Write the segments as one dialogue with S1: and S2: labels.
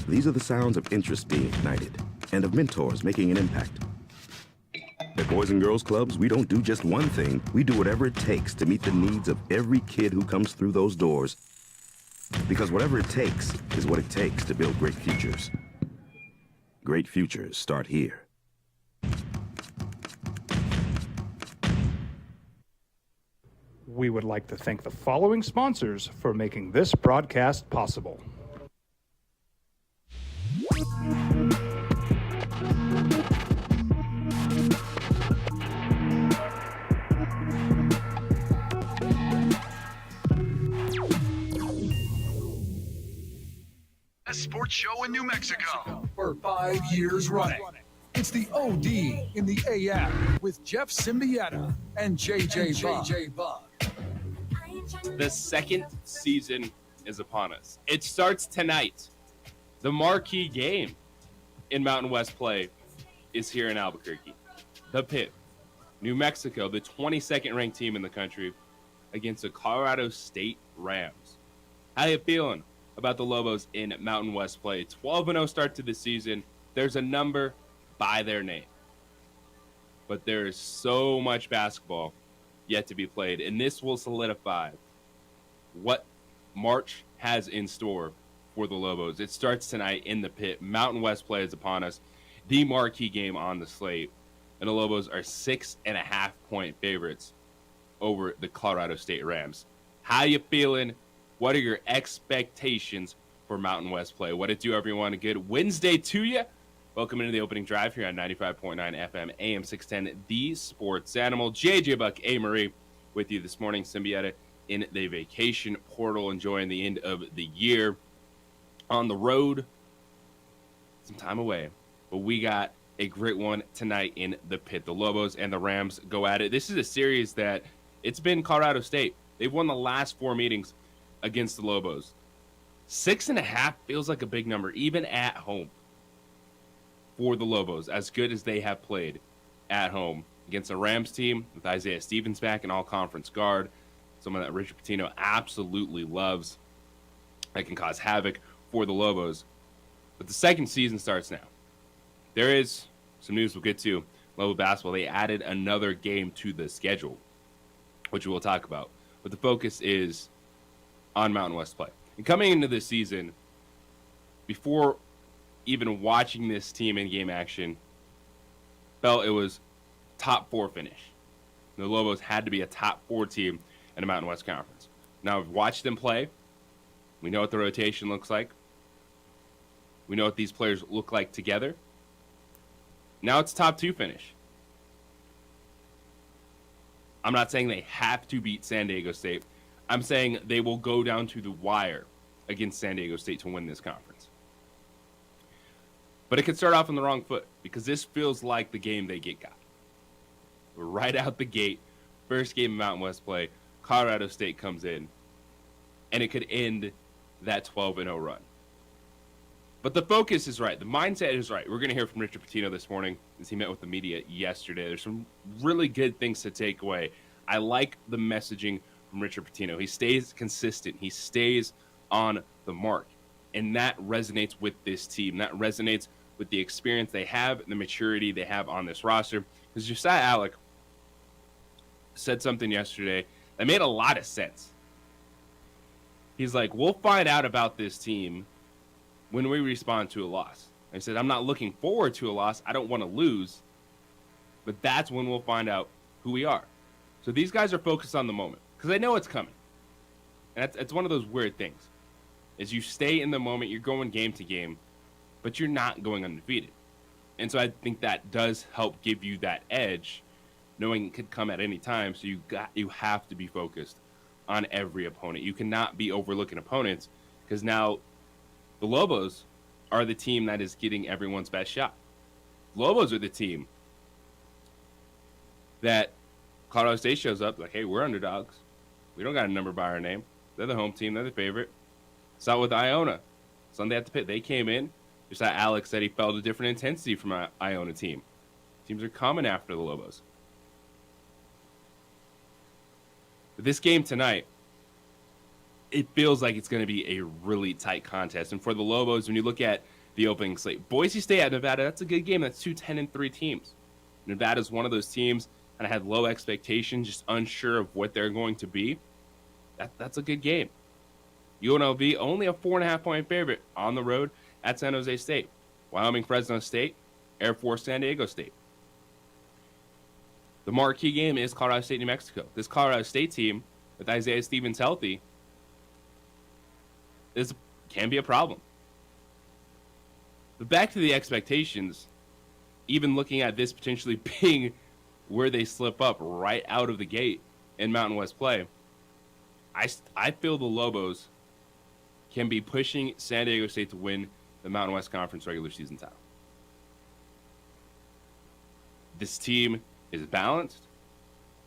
S1: These are the sounds of interest being ignited and of mentors making an impact. At Boys and Girls Clubs, we don't do just one thing. We do whatever it takes to meet the needs of every kid who comes through those doors. Because whatever it takes is what it takes to build great futures. Great futures start here.
S2: We would like to thank the following sponsors for making this broadcast possible.
S3: A sports show in New Mexico
S4: for 5 years running. It's the OD in the AM with Jeff Symbieta and JJ Buck.
S5: The second season is upon us. It starts tonight. The marquee game in Mountain West play is here in Albuquerque. The Pit, New Mexico, the 22nd ranked team in the country, against the Colorado State Rams. How you feeling about the Lobos in Mountain West play? 12-0 start to the season. There's a number by their name. But there is so much basketball yet to be played, and this will solidify what March has in store for the Lobos. It starts tonight in the Pit. Mountain West play is upon us. The marquee game on the slate. And the Lobos are 6.5-point favorites over the Colorado State Rams. How you feeling? What are your expectations for Mountain West play? What it do, everyone? A good Wednesday to you. Welcome into the opening drive here on 95.9 FM, AM 610, The Sports Animal. JJ Buck, A. Marie with you this morning. Symbieta in the vacation portal, enjoying the end of the year. On the road, some time away. But we got a great one tonight in the Pit. The Lobos and the Rams go at it. This is a series that it's been Colorado State. They've won the last 4 meetings against the Lobos. 6.5 feels like a big number, even at home, for the Lobos, as good as they have played at home against a Rams team with Isaiah Stevens back, an all-conference guard, someone that Richard Pitino absolutely loves, that can cause havoc for the Lobos. But the second season starts now. There is some news we'll get to. Lobo basketball, they added another game to the schedule, which we'll talk about. But the focus is on Mountain West play. And coming into this season, before even watching this team in game action, felt it was top 4 finish. The Lobos had to be a top 4 team in the Mountain West Conference. Now, we've watched them play. We know what the rotation looks like. We know what these players look like together. Now it's top 2 finish. I'm not saying they have to beat San Diego State. I'm saying they will go down to the wire against San Diego State to win this conference. But it could start off on the wrong foot, because this feels like the game they get got. We're right out the gate, first game of Mountain West play, Colorado State comes in, and it could end that 12-0 run. But the focus is right. The mindset is right. We're going to hear from Richard Pitino this morning as he met with the media yesterday. There's some really good things to take away. I like the messaging from Richard Pitino. He stays consistent. He stays on the mark. And that resonates with this team. That resonates with the experience they have and the maturity they have on this roster. Because Josiah Allick said something yesterday that made a lot of sense. He's like, we'll find out about this team when we respond to a loss. I said, I'm not looking forward to a loss. I don't want to lose. But that's when we'll find out who we are. So these guys are focused on the moment, because they know it's coming. And it's one of those weird things. Is you stay in the moment, you're going game to game, but you're not going undefeated. And so I think that does help give you that edge, knowing it could come at any time. So you have to be focused on every opponent. You cannot be overlooking opponents, because now the Lobos are the team that is getting everyone's best shot. Lobos are the team that Colorado State shows up like, hey, we're underdogs. We don't got a number by our name. They're the home team. They're the favorite. Saw it with Iona. Sunday at the Pit. They came in. Just like Alex said, he felt a different intensity from an Iona team. Teams are coming after the Lobos. But this game tonight, it feels like it's going to be a really tight contest. And for the Lobos, when you look at the opening slate. Boise State at Nevada, that's a good game. That's 2 10-3 teams. Nevada's one of those teams, and I had low expectations, just unsure of what they're going to be. That's a good game. UNLV, only a 4.5-point favorite on the road at San Jose State. Wyoming, Fresno State, Air Force, San Diego State. The marquee game is Colorado State, New Mexico. This Colorado State team, with Isaiah Stevens healthy, can be a problem. But back to the expectations, even looking at this potentially being where they slip up right out of the gate in Mountain West play, I feel the Lobos can be pushing San Diego State to win the Mountain West Conference regular season title. This team is balanced.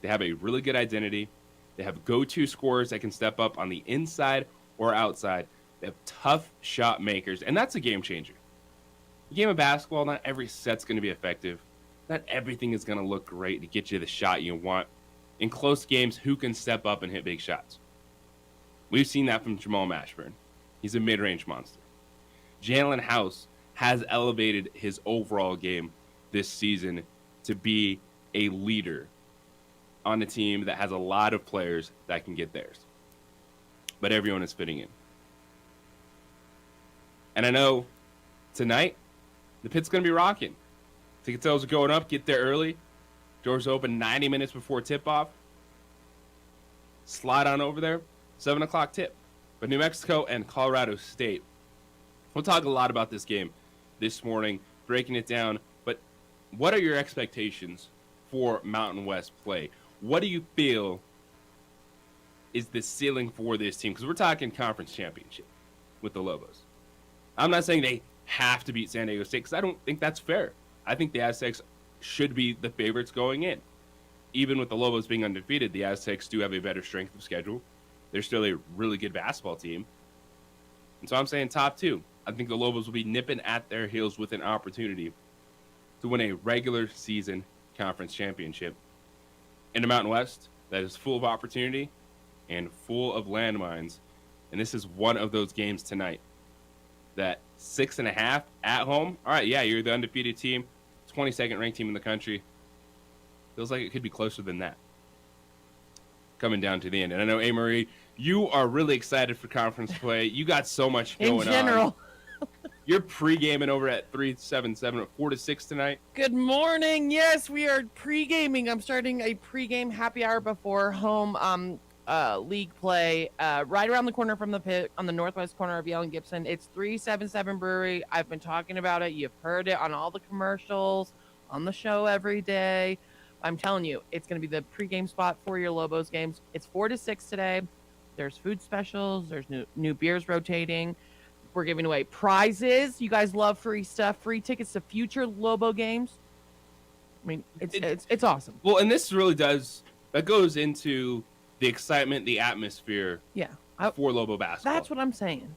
S5: They have a really good identity. They have go-to scorers that can step up on the inside or outside. They have tough shot makers, and that's a game changer. The game of basketball, not every set's going to be effective. Not everything is going to look great to get you the shot you want. In close games, who can step up and hit big shots? We've seen that from Jamal Mashburn. He's a mid-range monster. Jalen House has elevated his overall game this season to be a leader on a team that has a lot of players that can get theirs. But everyone is fitting in. And I know tonight, the pit's going to be rocking. Ticket sales are going up. Get there early. Doors open 90 minutes before tip-off. Slide on over there. 7 o'clock tip. But New Mexico and Colorado State. We'll talk a lot about this game this morning, breaking it down. But what are your expectations for Mountain West play? What do you feel is the ceiling for this team? Because we're talking conference championship with the Lobos. I'm not saying they have to beat San Diego State because I don't think that's fair. I think the Aztecs should be the favorites going in. Even with the Lobos being undefeated, the Aztecs do have a better strength of schedule. They're still a really good basketball team. And so I'm saying top two. I think the Lobos will be nipping at their heels with an opportunity to win a regular season conference championship in the Mountain West that is full of opportunity and full of landmines. And this is one of those games tonight. That 6.5 at home. All right, yeah, you're the undefeated team, 22nd ranked team in the country. Feels like it could be closer than that. Coming down to the end. And I know, A-Marie, you are really excited for conference play. You got so much going on.
S6: In general.
S5: You're pre-gaming over at 377 at 4 to 6 tonight.
S6: Good morning. Yes, we are pre-gaming. I'm starting a pre-game happy hour before home league play right around the corner from the pit on the northwest corner of Yale and Gibson. It's 377 Brewery. I've been talking about it. You've heard it on all the commercials, on the show every day. I'm telling you, it's going to be the pregame spot for your Lobos games. It's 4 to 6 today. There's food specials. There's new beers rotating. We're giving away prizes. You guys love free stuff. Free tickets to future Lobo games. I mean, it's awesome.
S5: Well, and this really does, that goes into the excitement, the atmosphere for Lobo basketball.
S6: That's what I'm saying.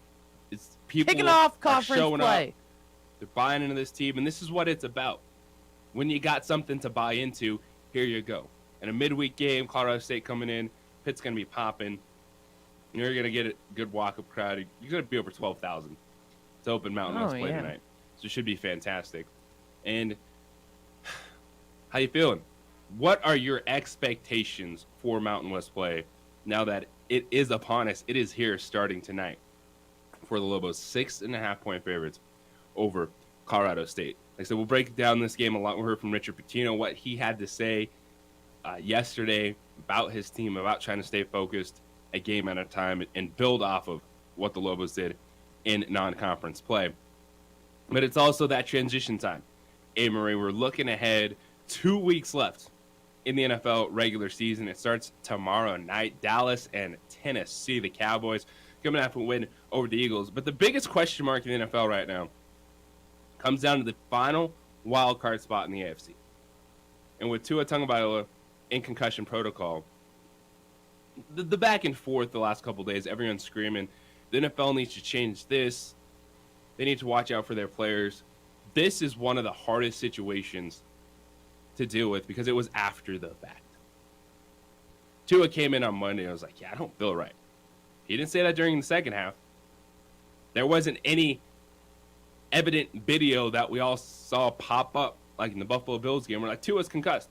S5: It's people
S6: kicking off conference play.
S5: Up. They're buying into this team, and this is what it's about. When you got something to buy into, here you go. And a midweek game, Colorado State coming in, pit's going to be popping. You're going to get a good walk-up crowd. You're going to be over 12,000 to open Mountain West play tonight. So it should be fantastic. And how you feeling? What are your expectations for Mountain West play now that it is upon us? It is here starting tonight for the Lobos. 6.5-point favorites over Colorado State. Like I said, we'll break down this game a lot. We heard from Richard Pitino, what he had to say yesterday about his team, about trying to stay focused a game at a time and build off of what the Lobos did in non-conference play. But it's also that transition time. A-Marie, we're looking ahead. 2 weeks left in the NFL regular season. It starts tomorrow night. Dallas and Tennessee, the Cowboys, coming after a win over the Eagles. But the biggest question mark in the NFL right now comes down to the final wild card spot in the AFC. And with Tua Tagovailoa in concussion protocol, the back and forth the last couple of days, everyone's screaming, the NFL needs to change this. They need to watch out for their players. This is one of the hardest situations to deal with because it was after the fact. Tua came in on Monday and I was like, I don't feel right. He didn't say that during the second half. There wasn't any evident video that we all saw pop up, like in the Buffalo Bills game. We're like, Tua's concussed.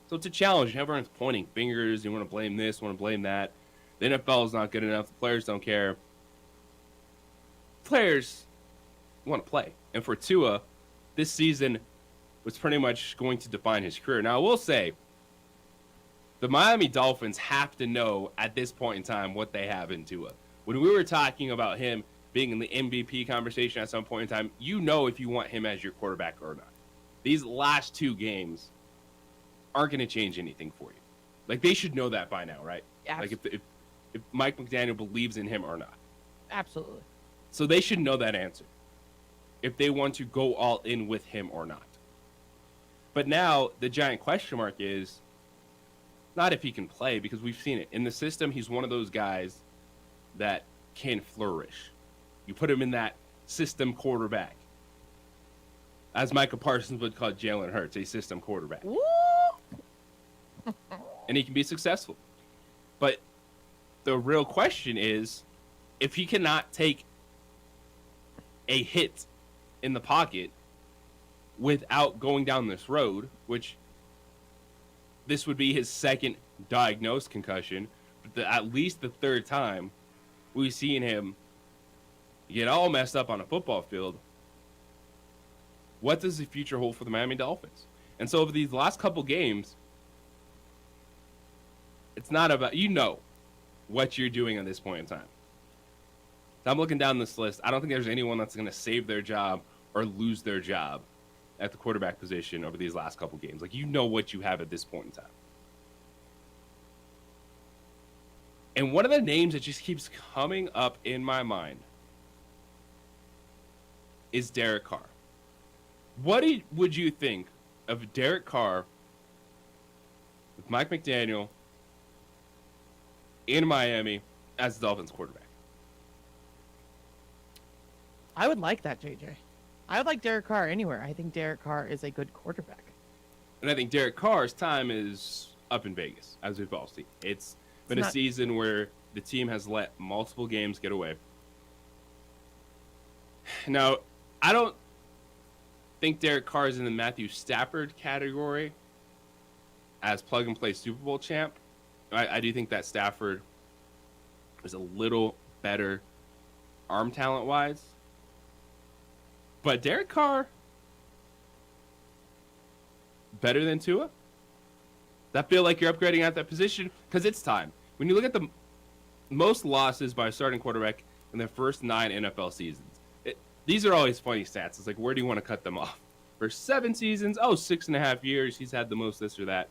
S5: So it's a challenge. Everyone's pointing fingers. You want to blame this, want to blame that. The NFL is not good enough. The players don't care. Players want to play. And for Tua, this season was pretty much going to define his career. Now, I will say, the Miami Dolphins have to know at this point in time what they have in Tua. When we were talking about him being in the MVP conversation at some point in time, you know if you want him as your quarterback or not. These last 2 games aren't going to change anything for you. Like, they should know that by now, right?
S6: Absolutely.
S5: Like, if Mike McDaniel believes in him or not.
S6: Absolutely.
S5: So they should know that answer, if they want to go all in with him or not. But now, the giant question mark is not if he can play, because we've seen it. In the system, he's one of those guys that can flourish. You put him in that system quarterback. As Micah Parsons would call Jalen Hurts, a system quarterback.
S6: Woo!
S5: And he can be successful. But the real question is, if he cannot take a hit in the pocket without going down this road, which this would be his second diagnosed concussion, but at least the third time we've seen him get all messed up on a football field, what does the future hold for the Miami Dolphins? And so over these last couple games, it's not about, you know what you're doing at this point in time. So I'm looking down this list. I don't think there's anyone that's going to save their job or lose their job at the quarterback position over these last couple games. Like, you know what you have at this point in time. And one of the names that just keeps coming up in my mind is Derek Carr. What would you think of Derek Carr with Mike McDaniel in Miami as the Dolphins quarterback?
S6: I would like that, JJ. I would like Derek Carr anywhere. I think Derek Carr is a good quarterback.
S5: And I think Derek Carr's time is up in Vegas, as we've all seen. It's been a season where the team has let multiple games get away. Now, I don't think Derek Carr is in the Matthew Stafford category as plug-and-play Super Bowl champ. I do think that Stafford is a little better arm talent-wise. But Derek Carr, better than Tua? That feel like you're upgrading at that position? Because it's time. When you look at the most losses by a starting quarterback in their first 9 NFL seasons, these are always funny stats. It's like, where do you want to cut them off? For 7 seasons, 6.5 years, he's had the most this or that.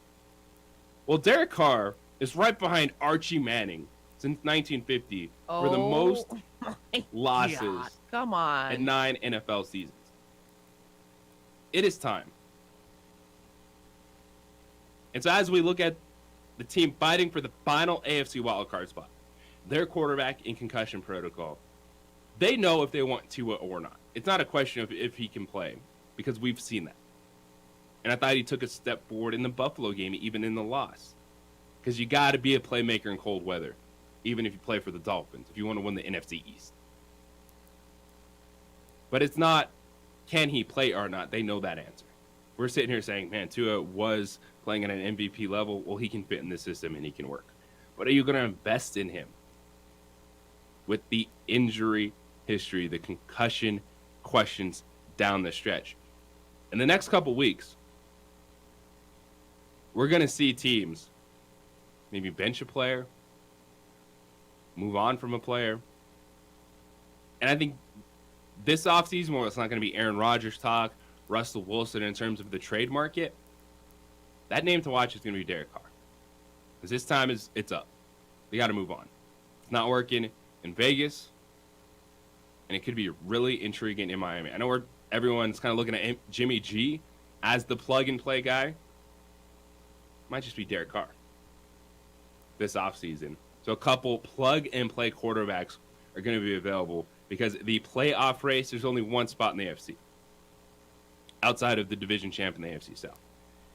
S5: Well, Derek Carr is right behind Archie Manning since 1950 for the most losses.
S6: God. Come on.
S5: At 9 NFL seasons. It is time. And so as we look at the team fighting for the final AFC wildcard spot, their quarterback in concussion protocol, they know if they want Tua or not. It's not a question of if he can play, because we've seen that. And I thought he took a step forward in the Buffalo game, even in the loss. Because you got to be a playmaker in cold weather, even if you play for the Dolphins, if you want to win the NFC East. But it's not, can he play or not? They know that answer. We're sitting here saying, man, Tua was playing at an MVP level. Well, he can fit in this system and he can work. But are you going to invest in him with the injury history, the concussion questions down the stretch? In the next couple weeks, we're going to see teams maybe bench a player, move on from a player. And I think this offseason, well, it's not going to be Aaron Rodgers talk, Russell Wilson in terms of the trade market. That name to watch is going to be Derek Carr. Because this time it's up. They got to move on. It's not working in Vegas, and it could be really intriguing in Miami. I know everyone's kind of looking at Jimmy G as the plug-and-play guy. Might just be Derek Carr this offseason. So a couple plug-and-play quarterbacks are going to be available because the playoff race, there's only one spot in the AFC outside of the division champ in the AFC South.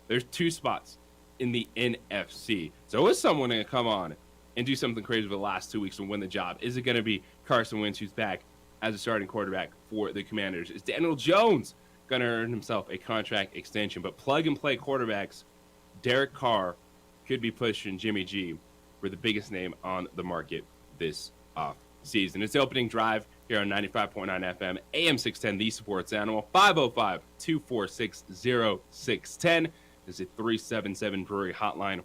S5: There's 2 spots in the NFC. So is someone going to come on and do something crazy for the last 2 weeks and win the job? Is it going to be Carson Wentz, who's back as a starting quarterback for the Commanders. Is Daniel Jones going to earn himself a contract extension? But plug-and-play quarterbacks, Derek Carr could be pushing Jimmy G for the biggest name on the market this season. It's the opening drive here on 95.9 FM, AM 610, The Sports Animal, 505-246-0610. There's a 377 Brewery hotline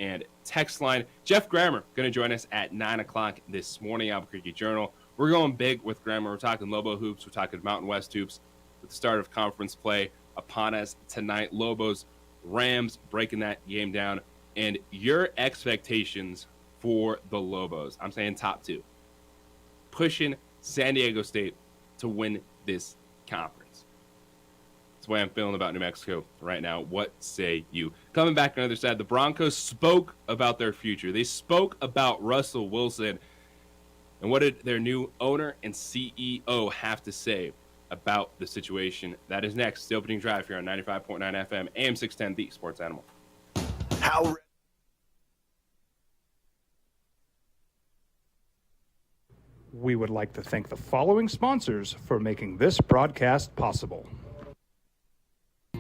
S5: and text line. Jeff Grammer going to join us at 9 o'clock this morning, Albuquerque Journal. We're going big with Grammer. We're talking Lobo hoops. We're talking Mountain West hoops with the start of conference play upon us tonight. Lobos, Rams breaking that game down. And your expectations for the Lobos. I'm saying top two. Pushing San Diego State to win this conference. That's the way I'm feeling about New Mexico right now. What say you? Coming back on the other side, the Broncos spoke about their future. They spoke about Russell Wilson. And what did their new owner and CEO have to say about the situation? That is next. The opening drive here on 95.9 FM, AM 610, The Sports Animal.
S3: How
S2: We would like to thank the following sponsors for making this broadcast possible.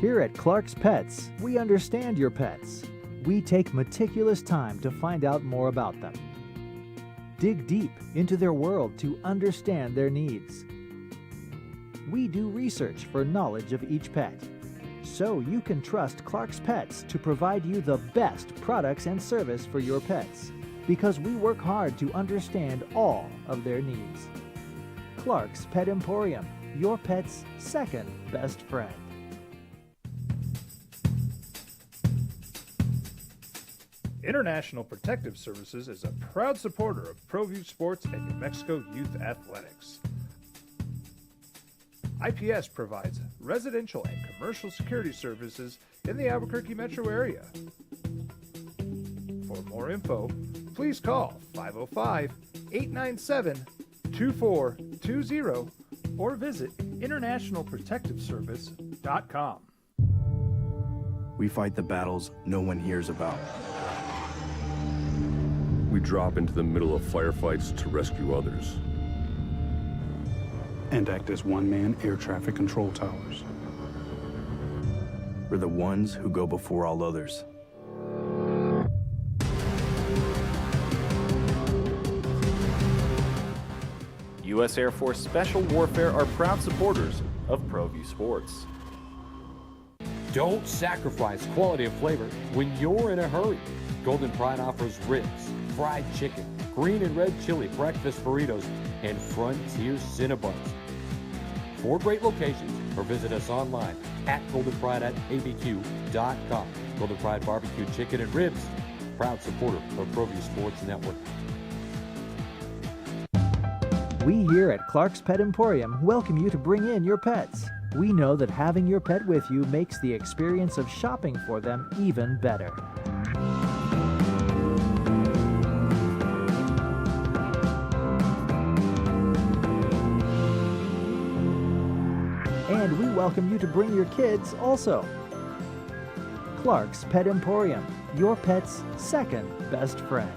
S7: Here at Clark's Pets, we understand your pets. We take meticulous time to find out more about them. Dig deep into their world to understand their needs. We do research for knowledge of each pet, so you can trust Clark's Pets to provide you the best products and service for your pets, because we work hard to understand all of their needs. Clark's Pet Emporium, your pet's second best friend.
S2: International Protective Services is a proud supporter of ProView Sports and New Mexico Youth Athletics. IPS provides residential and commercial security services in the Albuquerque metro area. For more info, please call 505-897-2420 or visit internationalprotectiveservice.com.
S8: We fight the battles no one hears about. We drop into the middle of firefights to rescue others.
S9: And act as one-man air traffic control towers.
S8: We're the ones who go before all others.
S10: U.S. Air Force Special Warfare are proud supporters of ProView Sports.
S11: Don't sacrifice quality of flavor when you're in a hurry. Golden Pride offers ribs, fried chicken, green and red chili breakfast burritos, and Frontier Cinnabons. 4 great locations, or visit us online at goldenpride@abq.com. Golden Pride Barbecue Chicken and Ribs, proud supporter of ProView Sports Network.
S7: We here at Clark's Pet Emporium welcome you to bring in your pets. We know that having your pet with you makes the experience of shopping for them even better. And we welcome you to bring your kids also. Clark's Pet Emporium, your pet's second best friend.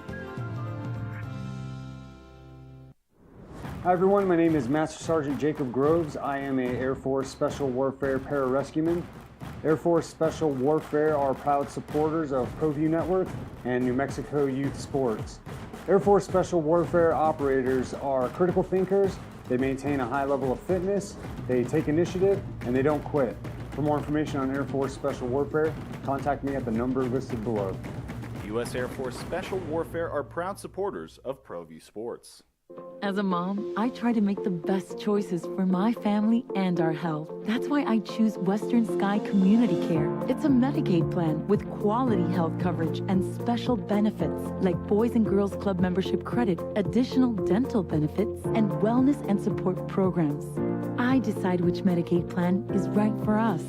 S12: Hi everyone, my name is Master Sergeant Jacob Groves. I am a Air Force Special Warfare Pararescueman. Air Force Special Warfare are proud supporters of ProView Network and New Mexico Youth Sports. Air Force Special Warfare operators are critical thinkers. They maintain a high level of fitness, they take initiative, and they don't quit. For more information on Air Force Special Warfare, contact me at the number listed below.
S10: U.S. Air Force Special Warfare are proud supporters of ProView Sports.
S13: As a mom, I try to make the best choices for my family and our health. That's why I choose Western Sky Community Care. It's a Medicaid plan with quality health coverage and special benefits like Boys and Girls Club membership credit, additional dental benefits, and wellness and support programs. I decide which Medicaid plan is right for us.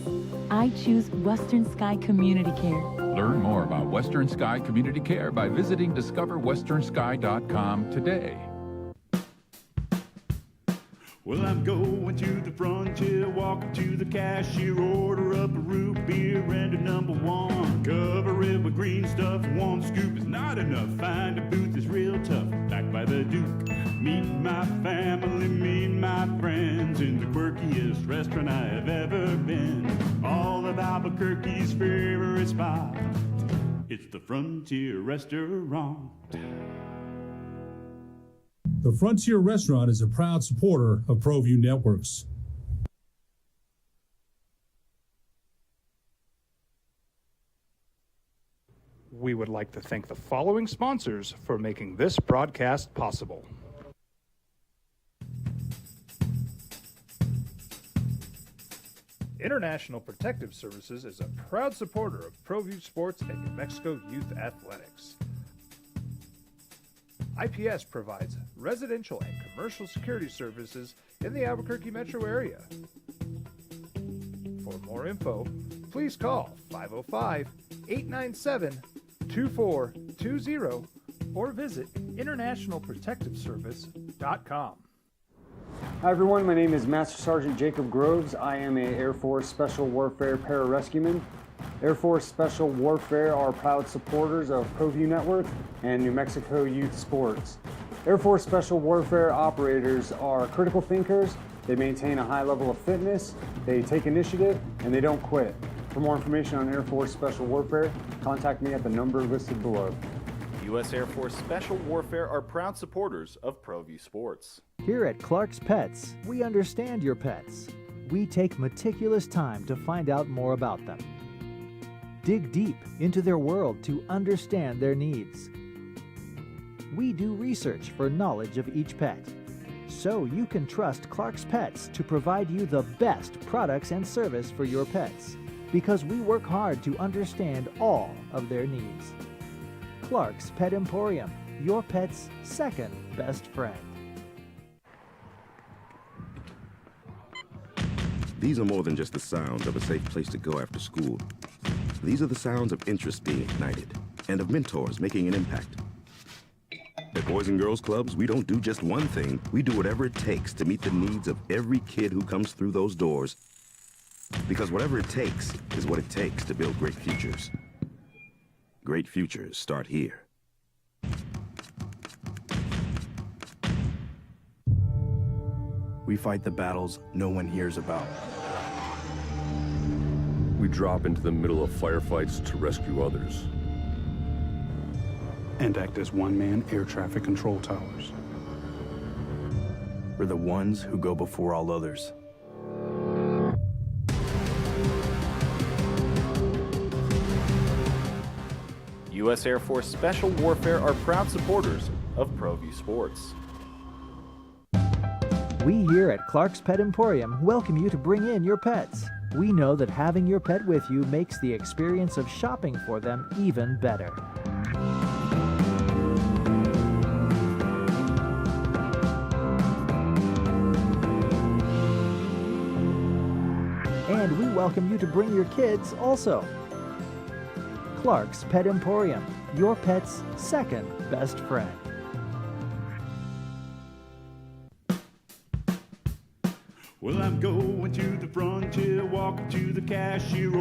S13: I choose Western Sky Community Care.
S14: Learn more about Western Sky Community Care by visiting discoverwesternsky.com today.
S15: Well, I'm going to the frontier, walking to the cashier, order up a root beer and a number one. Cover it with green stuff, one scoop is not enough. Find a booth is real tough, backed by the Duke. Meet my family, meet my friends in the quirkiest restaurant I have ever been. All of Albuquerque's favorite spot. It's the Frontier Restaurant.
S16: The Frontier Restaurant is a proud supporter of ProView Networks.
S2: We would like to thank the following sponsors for making this broadcast possible. International Protective Services is a proud supporter of ProView Sports and New Mexico Youth Athletics. IPS provides residential and commercial security services in the Albuquerque metro area. For more info, please call 505-897-2420 or visit internationalprotectiveservice.com.
S12: Hi everyone, my name is Master Sergeant Jacob Groves. I am a Air Force Special Warfare Pararescueman. Air Force Special Warfare are proud supporters of ProView Network and New Mexico Youth Sports. Air Force Special Warfare operators are critical thinkers. They maintain a high level of fitness, they take initiative, and they don't quit. For more information on Air Force Special Warfare, contact me at the number listed below.
S10: U.S. Air Force Special Warfare are proud supporters of ProView Sports.
S7: Here at Clark's Pets, we understand your pets. We take meticulous time to find out more about them. Dig deep into their world to understand their needs. We do research for knowledge of each pet, so you can trust Clark's Pets to provide you the best products and service for your pets, because we work hard to understand all of their needs. Clark's Pet Emporium, your pet's second best friend.
S1: These are more than just the sounds of a safe place to go after school. These are the sounds of interest being ignited and of mentors making an impact. At Boys and Girls Clubs, we don't do just one thing. We do whatever it takes to meet the needs of every kid who comes through those doors. Because whatever it takes is what it takes to build great futures. Great futures start here.
S8: We fight the battles no one hears about.
S11: We drop into the middle of firefights to rescue others.
S9: And act as one-man air traffic control towers.
S8: We're the ones who go before all others.
S10: U.S. Air Force Special Warfare are proud supporters of ProView Sports.
S7: We here at Clark's Pet Emporium welcome you to bring in your pets. We know that having your pet with you makes the experience of shopping for them even better. And we welcome you to bring your kids also. Clark's Pet Emporium, your pet's second best friend.
S15: Well, I'm going to the frontier, walking to the cashier.